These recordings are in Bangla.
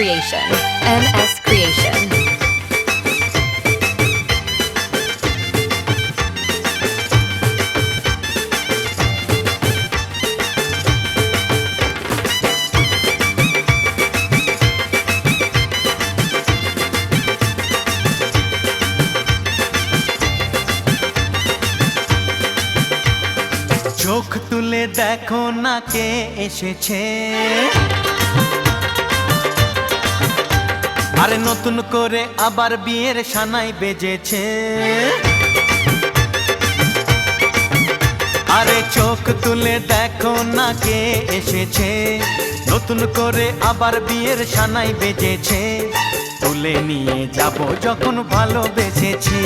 Creation. MS Creation. চোখ তুলে দেখো না কে এসেছে, আরে নতুন করে আবার বিয়ের সানাই বেজেছে। আরে চোখ তুলে দেখো না কে এসেছে, নতুন করে আবার বিয়ের সানাই বেজেছে। তুলে নিয়ে যাব যখন ভালোবেসেছি,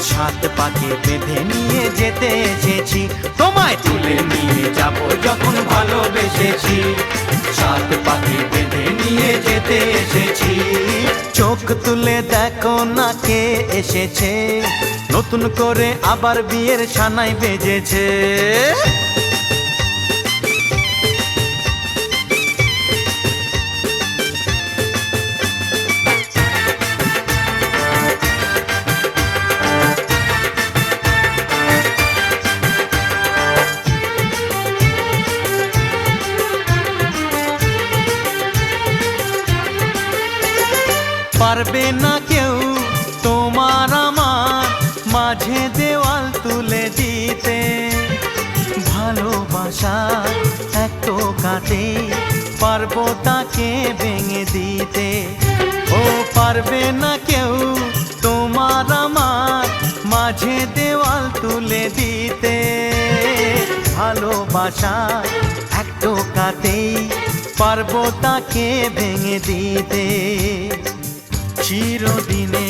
সাত পাকে বেঁধে নিয়ে যেতে এসেছি। তোমায় তুলে নিয়ে যাব যখন ভালোবেসেছি, সাত পাকে বেঁধে নিয়ে যেতে এসেছি। চোখ তুলে দেখো না কে এসেছে, নতুন করে আবার বিয়ের সানাই বেজেছে। পারবে না কেউ তোমার আমার মাঝে দেওয়াল তুলে দিতে, ভালোবাসা এত কাটে পারবো তাকে ভেঙে দিতে। ও পারবে না কেউ তোমার আমার মাঝে দেওয়াল তুলে দিতে, ভালোবাসা এত কাটেই পারবো তাকে ভেঙে দিতে। চিরদিনে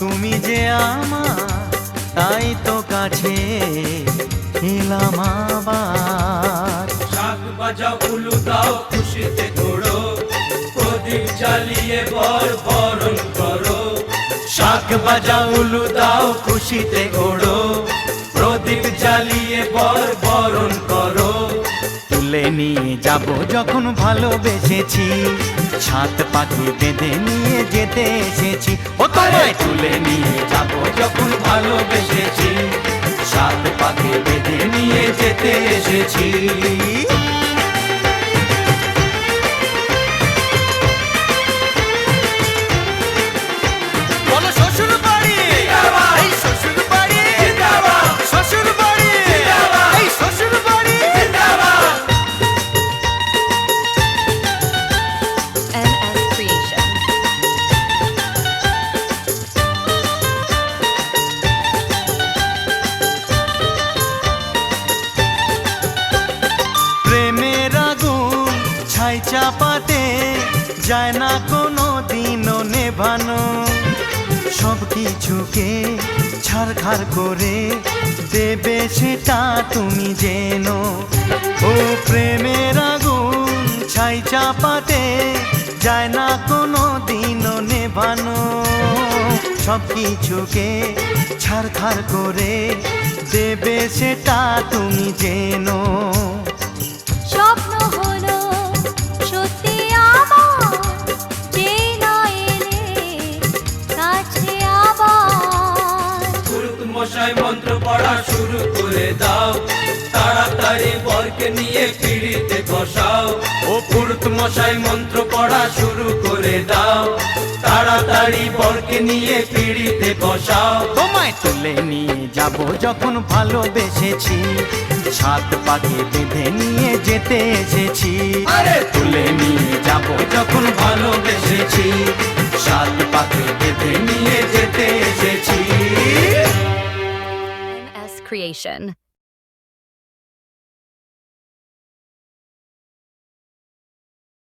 তুমি যে আমার, তাই তো কাছে এলাম আবার। শাক বাজাও উলু দাও খুশিতে ঘোড়ো, প্রদীপ জ্বালিয়ে বরণ করো। শাক বাজাও উলু দাও খুশিতে ওড়ো, প্রদীপ জ্বালিয়ে বরণ করো। তুলে নিয়ে যাব যখন ভালোবেসেছি, সাত পাখি বেঁধে নিয়ে যেতে এসেছি। ও তোমায় তুলে নিয়ে যাব যখন ভালোবেসেছি, সাত পাখি বেঁধে নিয়ে যেতে এসেছি। বলো শ্বশুর বাড়ি, এই শ্বশুর বাড়ি, শ্বশুর বাড়ি, এই শ্বশুর বাড়ি। MS Creation. প্রেমের আগুন ছাই চাপাতে যায় না কোনো দিনও নেভানো, সব কিছুকে ছাড়খাড় করে দেবে সেটা তুমি জেনো। ও প্রেমের আগুন ছাই চাপাতে যায় না কোনো দিনও নেভানো, সব কিছুকে ছাড়খাড় করে দেবে সেটা তুমি জেনো। স্বপ্ন হলো সত্যি আমার, যে না এলে কাছে আবার। পুরুত মশাই মন্ত্র পড়া শুরু করে দাও, তাড়াতাড়ি বরকে নিয়ে পিড়িতে বসাও। ও পুরুত মশাই মন্ত্র পড়া শুরু করে দাও, তাড়াতাড়ি বরকে নিয়ে পিড়িতে বসাও। তোমায় তুলে নিয়ে যাব যখন ভালোবেসেছি, সাত পাকে বেঁধে নিয়ে যেতে এসেছি। আরে তুলে নিয়ে যাব যখন ভালোবেসেছি, সাত পাকে বেঁধে নিয়ে যেতে এসেছি। MS Creation.